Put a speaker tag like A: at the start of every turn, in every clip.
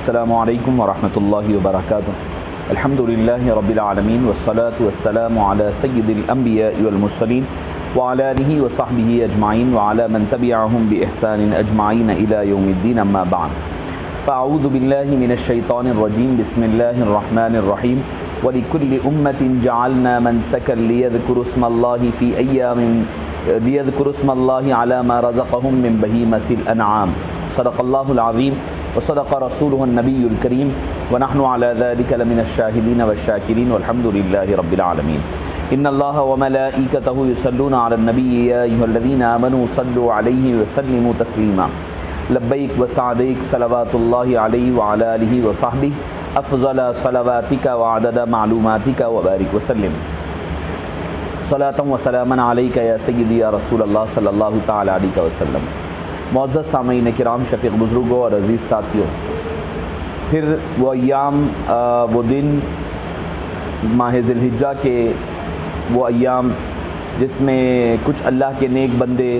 A: السلام علیکم ورحمۃ اللہ وبرکاتہ۔ الحمد للہ رب العالمین والصلاة والسلام علی سید الانبیاء والمرسلین وعلی آلہ وصحبہ اجمعین وعلی من تبعہم بإحسان اجمعین الی یوم الدین، اما بعد فاعوذ باللہ من الشیطان الرجیم، بسم اللہ الرحمن الرحیم۔ وَلِكُلِّ أُمَّةٍ جَعَلْنَا مَنْسَكًا لِيَذْكُرُوا اسْمَ اللَّهِ فِي أَيَّامٍ لِيَذْكُرُوا اسْمَ اللَّهِ عَلَى مَا رَزَقَهُم مِّن بَهِيمَةِ الْأَنْعَامِ صدق اللہ العظیم وصدق رسولہ النبی الکریم ونحن علی ذلک لمن الشاہدین والشاکرین والحمد للہ رب العالمین۔ ان اللہ وملائکتہ یصلون علی النبی یا ایھا الذین آمنوا صلوا علیہ وسلموا تسلیما۔ لبیک وسعدیک صلوات اللہ علیہ وعلی آلہ وصحبہ افضل صلواتک وعدد معلوماتک وبارک وسلم۔ صلاۃ و سلاما علیک یا سیدی یا رسول اللہ صلی اللہ تعالی علیہ وسلم۔ معزز سامعین کرام، شفیق بزرگوں اور عزیز ساتھیوں، پھر وہ ایام، وہ دن، ماہ ذی الحجہ کے وہ ایام جس میں کچھ اللہ کے نیک بندے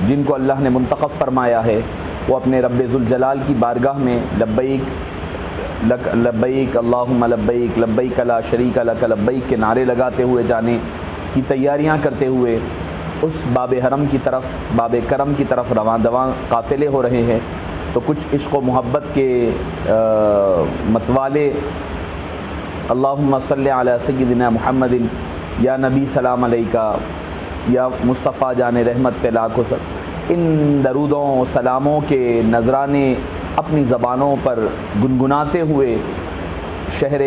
A: جن کو اللہ نے منتخب فرمایا ہے، وہ اپنے رب ذوالجلال کی بارگاہ میں لبیک لبیک اللہم لبیک لبیک لا شریک لک لبیک کے نعرے لگاتے ہوئے جانے کی تیاریاں کرتے ہوئے اس باب حرم کی طرف، باب کرم کی طرف رواں دواں قافلے ہو رہے ہیں، تو کچھ عشق و محبت کے متوالے اللہم صلی علی سیدنا محمد، یا نبی سلام علیکہ، یا مصطفیٰ جان رحمت پہ لاکھوں ان درودوں سلاموں کے نذرانے اپنی زبانوں پر گنگناتے ہوئے شہر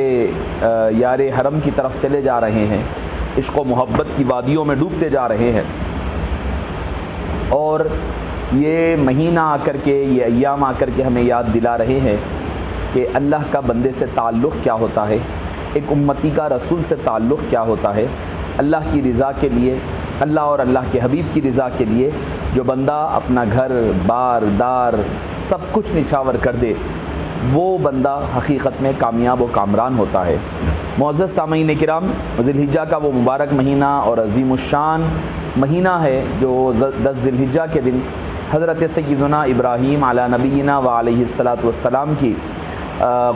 A: یار حرم کی طرف چلے جا رہے ہیں، عشق و محبت کی وادیوں میں ڈوبتے جا رہے ہیں۔ اور یہ مہینہ آ کر کے، یہ ایام آ کر کے ہمیں یاد دلا رہے ہیں کہ اللہ کا بندے سے تعلق کیا ہوتا ہے، ایک امتی کا رسول سے تعلق کیا ہوتا ہے۔ اللہ کی رضا کے لیے، اللہ اور اللہ کے حبیب کی رضا کے لیے جو بندہ اپنا گھر بار دار سب کچھ نچھاور کر دے، وہ بندہ حقیقت میں کامیاب و کامران ہوتا ہے۔ معزز سامعین کرام، ذی الحجہ کا وہ مبارک مہینہ اور عظیم الشان مہینہ ہے جو 10 ذی الحجہ کے دن حضرت سیدنا ابراہیم علی نبینا و علیہ الصلاۃ والسلام کی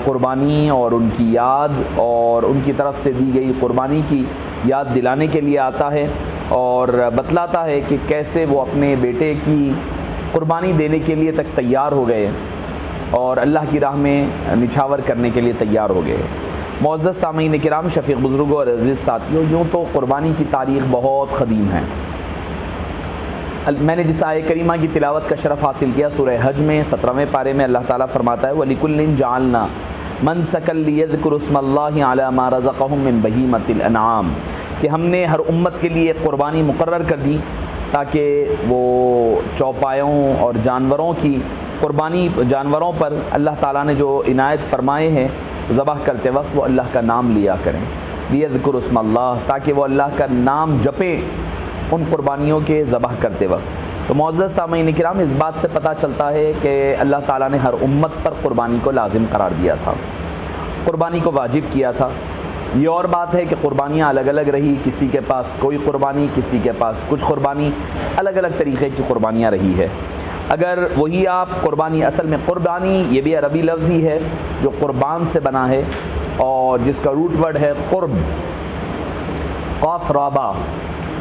A: قربانی اور ان کی یاد اور ان کی طرف سے دی گئی قربانی کی یاد دلانے کے لیے آتا ہے، اور بتلاتا ہے کہ کیسے وہ اپنے بیٹے کی قربانی دینے کے لیے تک تیار ہو گئے اور اللہ کی راہ میں نچھاور کرنے کے لیے تیار ہو گئے۔ معزز سامعین کرام، شفیق بزرگوں اور عزیز ساتھیوں، یوں تو قربانی کی تاریخ بہت قدیم ہے۔ میں نے جس آیہ کریمہ کی تلاوت کا شرف حاصل کیا، سورہ حج میں 17ویں پارے میں اللہ تعالیٰ فرماتا ہے وَلِكُلٍّ جَعَلْنَا مَنْسَكًا لِيَذْكُرُوا اسْمَ اللَّهِ عَلَى مَا رَزَقَهُم مِّن بَهِيمَةِ الْأَنْعَامِ، کہ ہم نے ہر امت کے لیے ایک قربانی مقرر کر دی تاکہ وہ چوپایوں اور جانوروں کی قربانی، جانوروں پر اللہ تعالیٰ نے جو عنایت فرمائے ہیں ذبح کرتے وقت وہ اللہ کا نام لیا کریں، لیذکروا اسم اللہ، تاکہ وہ اللہ کا نام جپیں ان قربانیوں کے ذبح کرتے وقت۔ تو معزز سامعین کرام، اس بات سے پتہ چلتا ہے کہ اللہ تعالیٰ نے ہر امت پر قربانی کو لازم قرار دیا تھا، قربانی کو واجب کیا تھا۔ یہ اور بات ہے کہ قربانیاں الگ الگ رہی، کسی کے پاس کوئی قربانی، کسی کے پاس کچھ قربانی، الگ الگ طریقے کی قربانیاں رہی ہے۔ اگر وہی آپ قربانی، اصل میں قربانی یہ بھی عربی لفظ ہی ہے جو قربان سے بنا ہے اور جس کا روٹ ورڈ ہے قرب، قاف رابا،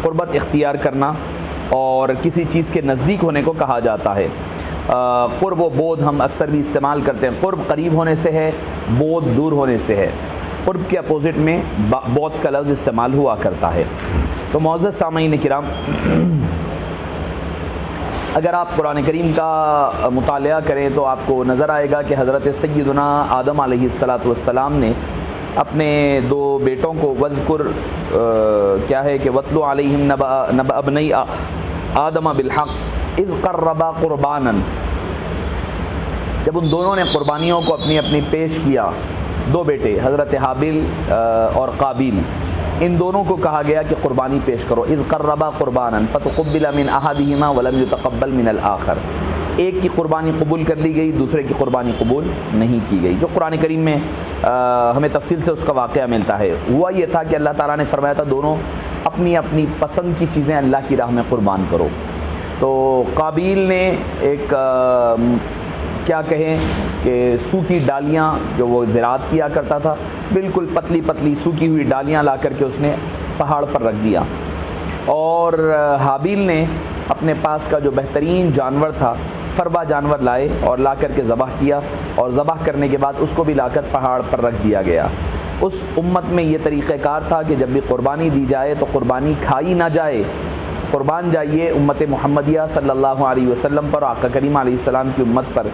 A: قربت اختیار کرنا اور کسی چیز کے نزدیک ہونے کو کہا جاتا ہے۔ قرب و بود ہم اکثر بھی استعمال کرتے ہیں، قرب قریب ہونے سے ہے، بود دور ہونے سے ہے، قرب کے اپوزٹ میں بود کا لفظ استعمال ہوا کرتا ہے۔ تو معزز سامعین کرام، اگر آپ قرآن کریم کا مطالعہ کریں تو آپ کو نظر آئے گا کہ حضرت سیدنا آدم علیہ الصلاۃ والسلام نے اپنے 2 بیٹوں کو وذکر کیا ہے کہ وَاتْلُ عَلَيْهِمْ نَبَأَ ابْنَيْ آدَمَ بِالْحَقِّ اِذْ قَرَّبَا قُرْبَانًا، جب ان دونوں نے قربانیوں کو اپنی اپنی پیش کیا، 2 بیٹے حضرت حابیل اور قابیل، ان دونوں کو کہا گیا کہ قربانی پیش کرو، اذ قربا قربانا فتقبل من احدہما ولم یتقبل من الآخر، ایک کی قربانی قبول کر لی گئی، دوسرے کی قربانی قبول نہیں کی گئی، جو قرآن کریم میں ہمیں تفصیل سے اس کا واقعہ ملتا ہے۔ ہوا یہ تھا کہ اللہ تعالیٰ نے فرمایا تھا دونوں اپنی اپنی پسند کی چیزیں اللہ کی راہ میں قربان کرو۔ تو قابیل نے ایک کیا کہیں کہ سوکھی ڈالیاں جو وہ زراعت کیا کرتا تھا، بالکل پتلی پتلی سوکھی ہوئی ڈالیاں لا کر کے اس نے پہاڑ پر رکھ دیا، اور حابیل نے اپنے پاس کا جو بہترین جانور تھا فربا جانور لائے اور لا کر کے ذبح کیا، اور ذبح کرنے کے بعد اس کو بھی لا کر پہاڑ پر رکھ دیا گیا۔ اس امت میں یہ طریقہ کار تھا کہ جب بھی قربانی دی جائے تو قربانی کھائی نہ جائے، قربان جائیے امت محمدیہ صلی اللہ علیہ وسلم پر، آقا کریم علیہ السلام کی امت پر،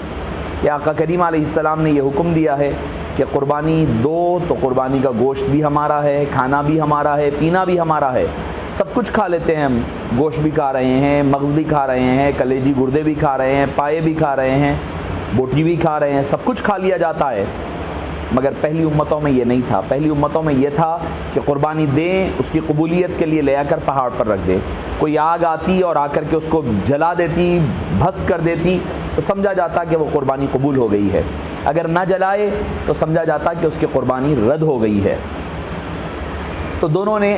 A: کہ آقا کریم علیہ السلام نے یہ حکم دیا ہے کہ قربانی دو تو قربانی کا گوشت بھی ہمارا ہے، کھانا بھی ہمارا ہے، پینا بھی ہمارا ہے، سب کچھ کھا لیتے ہیں ہم، گوشت بھی کھا رہے ہیں، مغز بھی کھا رہے ہیں، کلیجی گردے بھی کھا رہے ہیں، پائے بھی کھا رہے ہیں، بوٹی بھی کھا رہے ہیں، سب کچھ کھا لیا جاتا ہے۔ مگر پہلی امتوں میں یہ نہیں تھا، پہلی امتوں میں یہ تھا کہ قربانی دیں، اس کی قبولیت کے لیے لے آ کر پہاڑ پر رکھ دے، کوئی آگ آتی اور آ کر کے اس کو جلا دیتی، بھس کر دیتی، تو سمجھا جاتا کہ وہ قربانی قبول ہو گئی ہے، اگر نہ جلائے تو سمجھا جاتا کہ اس کی قربانی رد ہو گئی ہے۔ تو دونوں نے،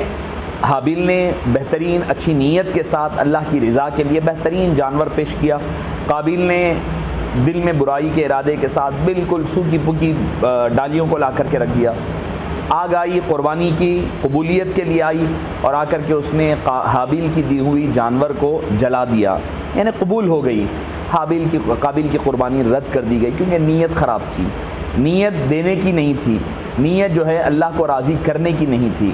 A: حابیل نے بہترین اچھی نیت کے ساتھ اللہ کی رضا کے لیے بہترین جانور پیش کیا، قابیل نے دل میں برائی کے ارادے کے ساتھ بالکل سوکھی پکی ڈالیوں کو لا کر کے رکھ دیا۔ آگ آئی، قربانی کی قبولیت کے لیے آئی، اور آ کر کے اس نے حابیل کی دی ہوئی جانور کو جلا دیا، یعنی قبول ہو گئی۔ قابیل کی قربانی رد کر دی گئی، کیونکہ نیت خراب تھی، نیت دینے کی نہیں تھی، نیت جو ہے اللہ کو راضی کرنے کی نہیں تھی،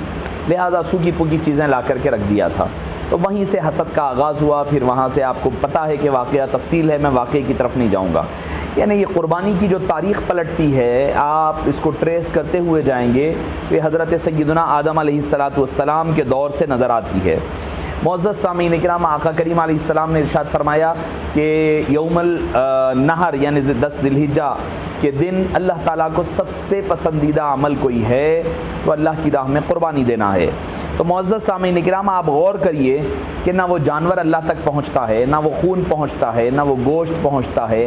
A: لہٰذا سوکھی پکی چیزیں لا کر کے رکھ دیا تھا۔ تو وہیں سے حسد کا آغاز ہوا، پھر وہاں سے آپ کو پتہ ہے کہ واقعہ تفصیل ہے، میں واقعے کی طرف نہیں جاؤں گا۔ یعنی یہ قربانی کی جو تاریخ پلٹتی ہے، آپ اس کو ٹریس کرتے ہوئے جائیں گے، یہ حضرت سیدنا آدم علیہ السلام کے دور سے نظر آتی ہے۔ معزز سامعین کرام، آقا کریم علیہ السلام نے ارشاد فرمایا کہ یوم النحر یعنی 10 ذی الحجہ کے دن اللہ تعالیٰ کو سب سے پسندیدہ عمل کوئی ہے تو اللہ کی راہ میں قربانی دینا ہے۔ تو معزز سامعین کرام، آپ غور کریے کہ نہ وہ جانور اللہ تک پہنچتا ہے، نہ وہ خون پہنچتا ہے، نہ وہ گوشت پہنچتا ہے،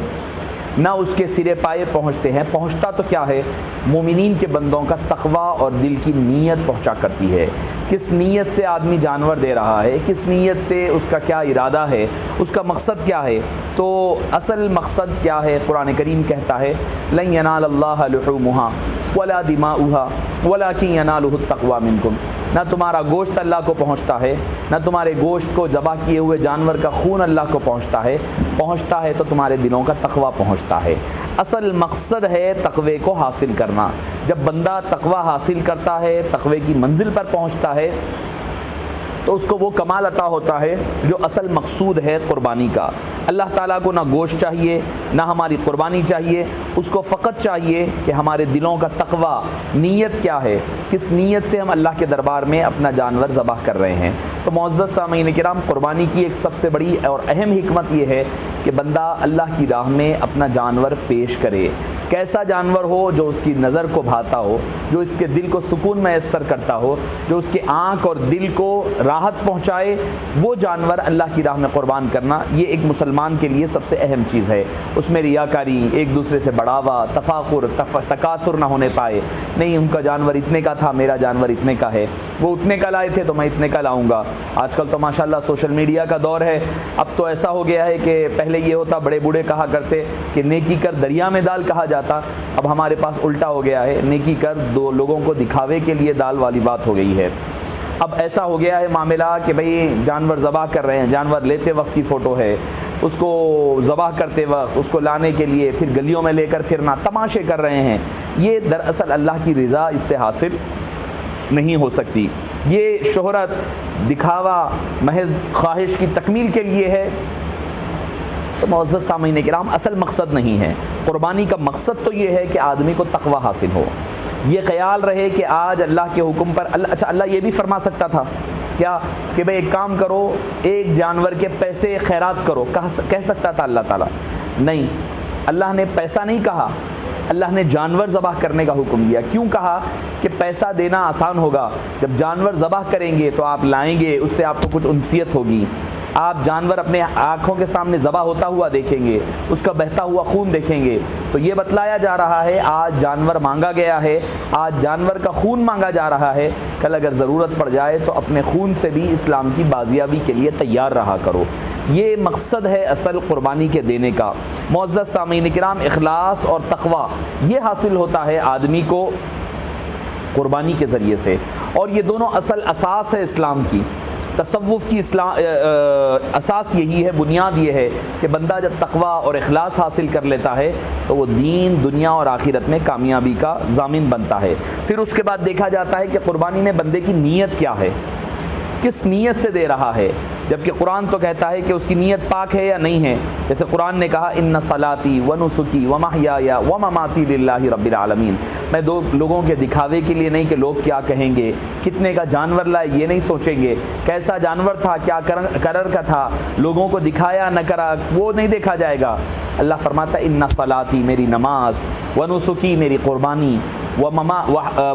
A: نہ اس کے سرے پائے پہنچتے ہیں، پہنچتا تو کیا ہے؟ مومنین کے بندوں کا تقوی اور دل کی نیت پہنچا کرتی ہے۔ کس نیت سے آدمی جانور دے رہا ہے، کس نیت سے اس کا کیا ارادہ ہے، اس کا مقصد کیا ہے؟ تو اصل مقصد کیا ہے؟ قرآن کریم کہتا ہے لن ینال اللہ لحومها ولا دماؤها ولکن ینالہ التقوی منکم۔ نہ تمہارا گوشت اللہ کو پہنچتا ہے، نہ تمہارے گوشت کو ذبح کیے ہوئے جانور کا خون اللہ کو پہنچتا ہے تو تمہارے دلوں کا تقوی پہنچتا ہے۔ اصل مقصد ہے تقوی کو حاصل کرنا۔ جب بندہ تقوی حاصل کرتا ہے، تقوی کی منزل پر پہنچتا ہے، تو اس کو وہ کمال عطا ہوتا ہے جو اصل مقصود ہے قربانی کا۔ اللہ تعالیٰ کو نہ گوشت چاہیے، نہ ہماری قربانی چاہیے، اس کو فقط چاہیے کہ ہمارے دلوں کا تقوی، نیت کیا ہے، کس نیت سے ہم اللہ کے دربار میں اپنا جانور ذبح کر رہے ہیں۔ تو معزز سامعین کرام، قربانی کی ایک سب سے بڑی اور اہم حکمت یہ ہے کہ بندہ اللہ کی راہ میں اپنا جانور پیش کرے۔ کیسا جانور ہو جو اس کی نظر کو بھاتا ہو، جو اس کے دل کو سکون میسر کرتا ہو، جو اس کے آنکھ اور دل کو راحت پہنچائے، وہ جانور اللہ کی راہ میں قربان کرنا، یہ ایک مسلمان کے لیے سب سے اہم چیز ہے۔ اس میں ریاکاری، ایک دوسرے سے بڑھاوا، تفاخر، تکاثر نہ ہونے پائے، نہیں ان کا جانور اتنے کا تھا، میرا جانور اتنے کا ہے، وہ اتنے کا لائے تھے تو میں اتنے کا لاؤں گا۔ آج کل تو ماشاءاللہ سوشل میڈیا کا دور ہے، اب تو ایسا ہو گیا ہے کہ پہلے یہ ہوتا، بڑے بوڑھے کہا کرتے کہ نیکی کر دریا میں ڈال کہا جاتا، اب ہمارے پاس الٹا ہو گیا ہے، نیکی کر دو لوگوں کو دکھاوے کے لیے دال والی بات ہو گئی ہے۔ اب ایسا ہو گیا ہے معاملہ کہ بھئی جانور ذبح کر رہے ہیں، جانور لیتے وقت کی فوٹو ہے، اس کو ذبح کرتے وقت، اس کو لانے کے لیے پھر گلیوں میں لے کر پھرنا، تماشے کر رہے ہیں۔ یہ دراصل اللہ کی رضا اس سے حاصل نہیں ہو سکتی۔ یہ شہرت، دکھاوا محض خواہش کی تکمیل کے لیے ہے۔ تو معزز سامعین کرام، اصل مقصد نہیں ہے قربانی کا، مقصد تو یہ ہے کہ آدمی کو تقوی حاصل ہو، یہ خیال رہے کہ آج اللہ کے حکم پر اللہ یہ بھی فرما سکتا تھا کیا کہ بھئی ایک کام کرو، ایک جانور کے پیسے خیرات کرو، کہہ سکتا تھا اللہ تعالیٰ؟ نہیں، اللہ نے پیسہ نہیں کہا، اللہ نے جانور ذبح کرنے کا حکم دیا۔ کیوں کہا؟ کہ پیسہ دینا آسان ہوگا، جب جانور ذبح کریں گے تو آپ لائیں گے، اس سے آپ کو کچھ انسیت ہوگی، آپ جانور اپنے آنکھوں کے سامنے ذبح ہوتا ہوا دیکھیں گے، اس کا بہتا ہوا خون دیکھیں گے، تو یہ بتلایا جا رہا ہے آج جانور مانگا گیا ہے، آج جانور کا خون مانگا جا رہا ہے، کل اگر ضرورت پڑ جائے تو اپنے خون سے بھی اسلام کی بازیابی کے لیے تیار رہا کرو۔ یہ مقصد ہے اصل قربانی کے دینے کا۔ معزز سامعین کرام، اخلاص اور تقویٰ یہ حاصل ہوتا ہے آدمی کو قربانی کے ذریعے سے، اور یہ دونوں اصل اساس ہے اسلام کی۔ تصوف کی اساس یہی ہے، بنیاد یہ ہے کہ بندہ جب تقویٰ اور اخلاص حاصل کر لیتا ہے تو وہ دین، دنیا اور آخرت میں کامیابی کا ضامن بنتا ہے۔ پھر اس کے بعد دیکھا جاتا ہے کہ قربانی میں بندے کی نیت کیا ہے، کس نیت سے دے رہا ہے، جبکہ قرآن تو کہتا ہے کہ اس کی نیت پاک ہے یا نہیں ہے۔ جیسے قرآن نے کہا ان صلاتی و نسکی و محیایا و مماتی للہ رب العالمین، میں دو لوگوں کے دکھاوے کے لیے نہیں کہ لوگ کیا کہیں گے، کتنے کا جانور لائے یہ نہیں سوچیں گے، کیسا جانور تھا، کیا کرر کا تھا، لوگوں کو دکھایا نہ کرا وہ نہیں دیکھا جائے گا۔ اللہ فرماتا ہے ان صلاتی میری نماز، و نسکی میری قربانی، و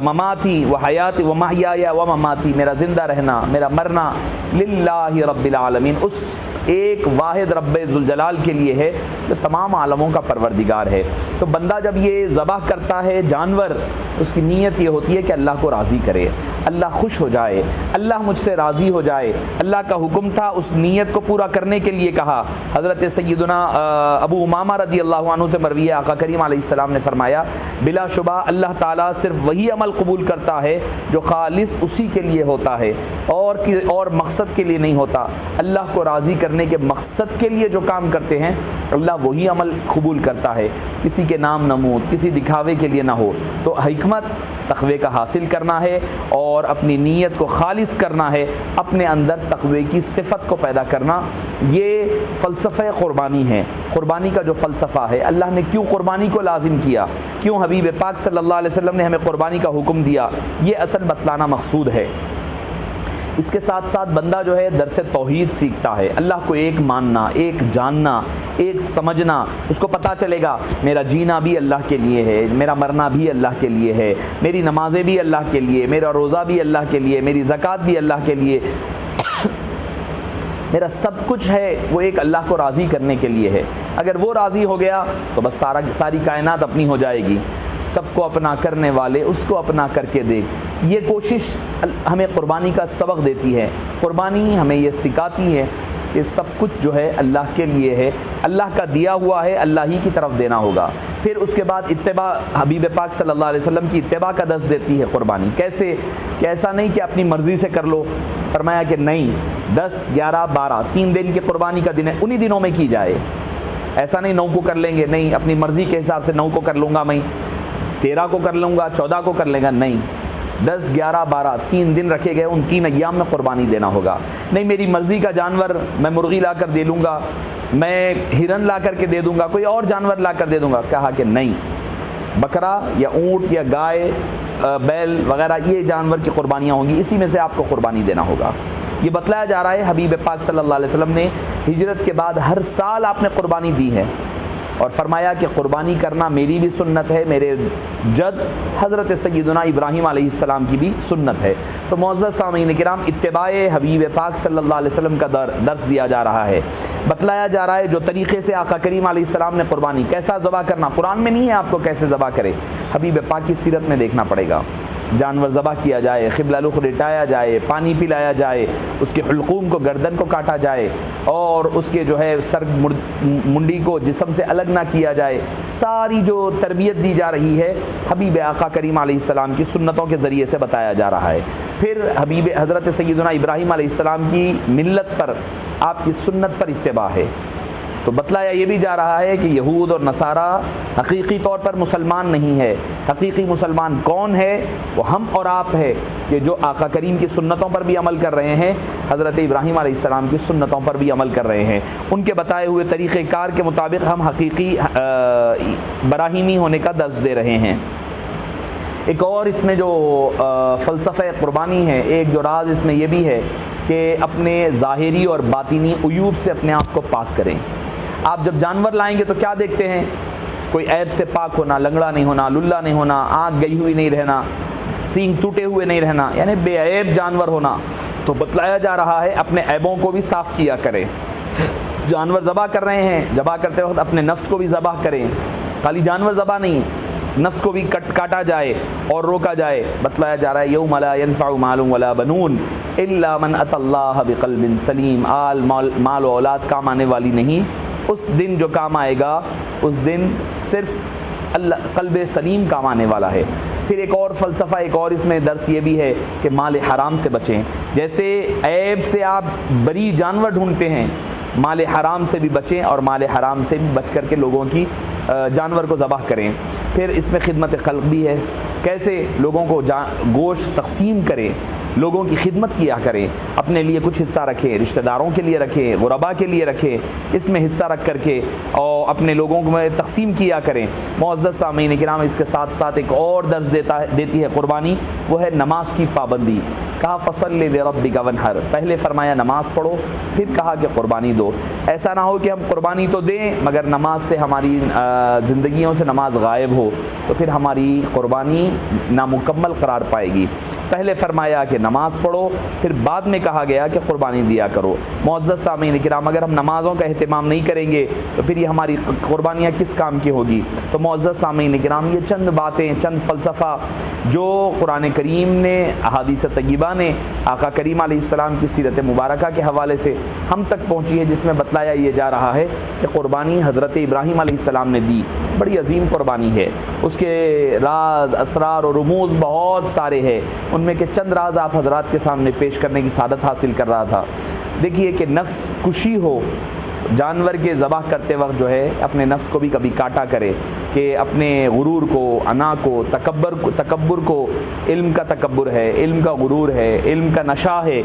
A: مماتی و حیاتی و محیایا و مماتی میرا زندہ رہنا، میرا مرنا، للہ رب العالمین، اس ایک واحد رب ذوالجلال کے لیے ہے جو تمام عالموں کا پروردگار ہے۔ تو بندہ جب یہ ذبح کرتا ہے جانور، اس کی نیت یہ ہوتی ہے کہ اللہ کو راضی کرے، اللہ خوش ہو جائے، اللہ مجھ سے راضی ہو جائے۔ اللہ کا حکم تھا، اس نیت کو پورا کرنے کے لیے کہا۔ حضرت سیدنا ابو امامہ رضی اللہ عنہ سے مروی ہے، آقا کریم علیہ السلام نے فرمایا بلا شبہ اللہ تعالیٰ صرف وہی عمل قبول کرتا ہے جو خالص اسی کے لیے ہوتا ہے اور مقصد کے لیے نہیں ہوتا۔ اللہ کو راضی کرنے کے مقصد کے لیے جو کام کرتے ہیں اللہ وہی عمل قبول کرتا ہے، کسی کے نام نمود، کسی دکھاوے کے لیے نہ ہو۔ تو حکمت تقوی کا حاصل کرنا ہے اور اپنی نیت کو خالص کرنا ہے، اپنے اندر تقوی کی صفت کو پیدا کرنا، یہ فلسفہ قربانی ہے۔ قربانی کا جو فلسفہ ہے، اللہ نے کیوں قربانی کو لازم کیا، کیوں حبیب پاک صلی اللہ علیہ وسلم نے ہمیں قربانی کا حکم دیا، یہ اصل بتلانا مقصود ہے۔ اس کے ساتھ ساتھ بندہ جو ہے درس توحید سیکھتا ہے، اللہ کو ایک ماننا، ایک جاننا، ایک سمجھنا۔ اس کو پتہ چلے گا میرا جینا بھی اللہ کے لیے ہے، میرا مرنا بھی اللہ کے لیے ہے، میری نمازیں بھی اللہ کے لیے، میرا روزہ بھی اللہ کے لیے، میری زکوٰۃ بھی اللہ کے لیے، میرا سب کچھ ہے وہ ایک اللہ کو راضی کرنے کے لیے ہے۔ اگر وہ راضی ہو گیا تو بس ساری کائنات اپنی ہو جائے گی۔ سب کو اپنا کرنے والے اس کو اپنا کر کے دے، یہ کوشش ہمیں قربانی کا سبق دیتی ہے۔ قربانی ہمیں یہ سکھاتی ہے کہ سب کچھ جو ہے اللہ کے لیے ہے، اللہ کا دیا ہوا ہے، اللہ ہی کی طرف دینا ہوگا۔ پھر اس کے بعد اتباع، حبیب پاک صلی اللہ علیہ وسلم کی اتباع کا درس دیتی ہے قربانی۔ کیسے کہ ایسا نہیں کہ اپنی مرضی سے کر لو، فرمایا کہ نہیں 10 11 12 3 دن کی قربانی کا دن ہے، انہی دنوں میں کی جائے۔ ایسا نہیں 9 کو کر لیں گے، نہیں اپنی مرضی کے حساب سے 9 کو کر لوں گا، میں 13 کو کر لوں گا، 14 کو کر لیں گا، نہیں 10 11 12 3 دن رکھے گئے، ان 3 ایام میں قربانی دینا ہوگا۔ نہیں میری مرضی کا جانور میں مرغی لا کر دے لوں گا، میں ہرن لا کر کے دے دوں گا، کوئی اور جانور لا کر دے دوں گا، کہا کہ نہیں، بکرا یا اونٹ یا گائے، بیل وغیرہ یہ جانور کی قربانیاں ہوں گی، اسی میں سے آپ کو قربانی دینا ہوگا۔ یہ بتلایا جا رہا ہے حبیب پاک صلی اللہ علیہ وسلم نے ہجرت کے بعد ہر سال آپ نے قربانی دی ہے، اور فرمایا کہ قربانی کرنا میری بھی سنت ہے، میرے جد حضرت سیدنا ابراہیم علیہ السلام کی بھی سنت ہے۔ تو معزز سامعین کرام، اتباع حبیب پاک صلی اللہ علیہ وسلم کا درس دیا جا رہا ہے، بتلایا جا رہا ہے جو طریقے سے آقا کریم علیہ السلام نے قربانی کیسا ذبح کرنا، قرآن میں نہیں ہے آپ کو کیسے ذبح کرے، حبیب پاک کی سیرت میں دیکھنا پڑے گا۔ جانور ذبح کیا جائے، قبلہ رخ لٹایا جائے، پانی پلایا جائے، اس کے حلقوم کو، گردن کو کاٹا جائے، اور اس کے جو ہے سر منڈی کو جسم سے الگ نہ کیا جائے، ساری جو تربیت دی جا رہی ہے حبیب آقا کریم علیہ السلام کی سنتوں کے ذریعے سے بتایا جا رہا ہے۔ پھر حبیب حضرت سیدنا ابراہیم علیہ السلام کی ملت پر، آپ کی سنت پر اتباع ہے۔ تو بتلایا یہ بھی جا رہا ہے کہ یہود اور نصارہ حقیقی طور پر مسلمان نہیں ہے، حقیقی مسلمان کون ہے؟ وہ ہم اور آپ ہے، کہ جو آقا کریم کی سنتوں پر بھی عمل کر رہے ہیں، حضرت ابراہیم علیہ السلام کی سنتوں پر بھی عمل کر رہے ہیں، ان کے بتائے ہوئے طریقہ کار کے مطابق ہم حقیقی براہیمی ہونے کا درس دے رہے ہیں۔ ایک اور اس میں جو فلسفہ قربانی ہے، ایک جو راز اس میں یہ بھی ہے کہ اپنے ظاہری اور باطنی عیوب سے اپنے آپ کو پاک کریں۔ آپ جب جانور لائیں گے تو کیا دیکھتے ہیں؟ کوئی عیب سے پاک ہونا، لنگڑا نہیں ہونا، للا نہیں ہونا، آنکھ گئی ہوئی نہیں رہنا، سینگ ٹوٹے ہوئے نہیں رہنا، یعنی بے عیب جانور ہونا۔ تو بتلایا جا رہا ہے اپنے عیبوں کو بھی صاف کیا کریں۔ جانور ذبح کر رہے ہیں، ذبح کرتے وقت اپنے نفس کو بھی ذبح کریں، خالی جانور ذبح نہیں، نفس کو بھی کاٹا جائے اور روکا جائے. بتلایا جا رہا ہے یوم لا ينفع مال ولا بنون الا من اتى اللہ بقلب سلیم. مال و اولاد کام آنے والی نہیں. اس دن جو کام آئے گا اس دن صرف اللہ قلب سلیم کام آنے والا ہے. پھر ایک اور فلسفہ، ایک اور اس میں درس یہ بھی ہے کہ مال حرام سے بچیں. جیسے عیب سے آپ بری جانور ڈھونڈتے ہیں، مال حرام سے بھی بچیں اور مال حرام سے بھی بچ کر کے لوگوں کی جانور کو ذبح کریں. پھر اس میں خدمت خلق بھی ہے. کیسے لوگوں کو گوشت تقسیم کریں، لوگوں کی خدمت کیا کریں، اپنے لیے کچھ حصہ رکھیں، رشتہ داروں کے لیے رکھیں، غربا کے لیے رکھیں، اس میں حصہ رکھ کر کے اور اپنے لوگوں کو تقسیم کیا کریں. معزز سامعین کرام، اس کے ساتھ ساتھ ایک اور درس دیتی ہے قربانی، وہ ہے نماز کی پابندی. کہا فصلی لربک وانحر، پہلے فرمایا نماز پڑھو، پھر کہا کہ قربانی دو. ایسا نہ ہو کہ ہم قربانی تو دیں مگر نماز سے ہماری زندگیوں سے نماز غائب ہو، تو پھر ہماری قربانی نامکمل قرار پائے گی. پہلے فرمایا کہ نماز پڑھو، پھر بعد میں کہا گیا کہ قربانی دیا کرو. معزز سامعین کرام، اگر ہم نمازوں کا اہتمام نہیں کریں گے تو پھر یہ ہماری قربانیاں کس کام کی ہوگی؟ تو معزز سامعین کرام، یہ چند باتیں، چند فلسفہ جو قرآن کریم نے، احادیث طیبہ نے آقا کریم علیہ السلام کی سیرت مبارکہ کے حوالے سے ہم تک پہنچی ہے، جس میں بتلایا یہ جا رہا ہے کہ قربانی حضرت ابراہیم علیہ السلام نے دی. بڑی عظیم قربانی ہے، اس کے راز، اسرار اور رموز بہت سارے ہیں. ان میں کے چند راز آپ حضرات کے سامنے پیش کرنے کی سعادت حاصل کر رہا تھا. دیکھیے کہ نفس کشی ہو، جانور کے ذبح کرتے وقت جو ہے اپنے نفس کو بھی کبھی کاٹا کرے کہ اپنے غرور کو، انا کو، تکبر کو، علم کا تکبر ہے، علم کا غرور ہے، علم کا نشہ ہے،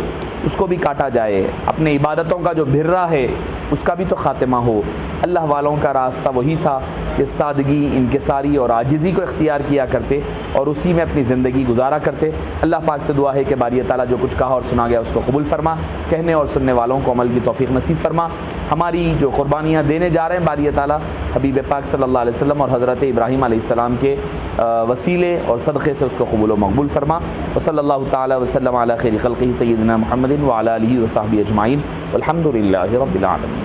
A: اس کو بھی کاٹا جائے. اپنے عبادتوں کا جو بھرا ہے اس کا بھی تو خاتمہ ہو. اللہ والوں کا راستہ وہی تھا کہ سادگی، انکساری اور عاجزی کو اختیار کیا کرتے اور اسی میں اپنی زندگی گزارا کرتے. اللہ پاک سے دعا ہے کہ باری تعالیٰ جو کچھ کہا اور سنا گیا اس کو قبول فرما، کہنے اور سننے والوں کو عمل کی توفیق نصیب فرما. ہماری جو قربانیاں دینے جا رہے ہیں باری تعالیٰ حبیب پاک صلی اللہ علیہ وسلم اور حضرت ابراہیم علیہ السلام کے وسیلے اور صدقے سے اس کو قبول و مقبول فرما. وصلی اللہ تعالیٰ وسلم علی خیر خلقہ سیدنا محمد وعلی آلہ وصحبہ اجمعین والحمد للہ رب العالمین.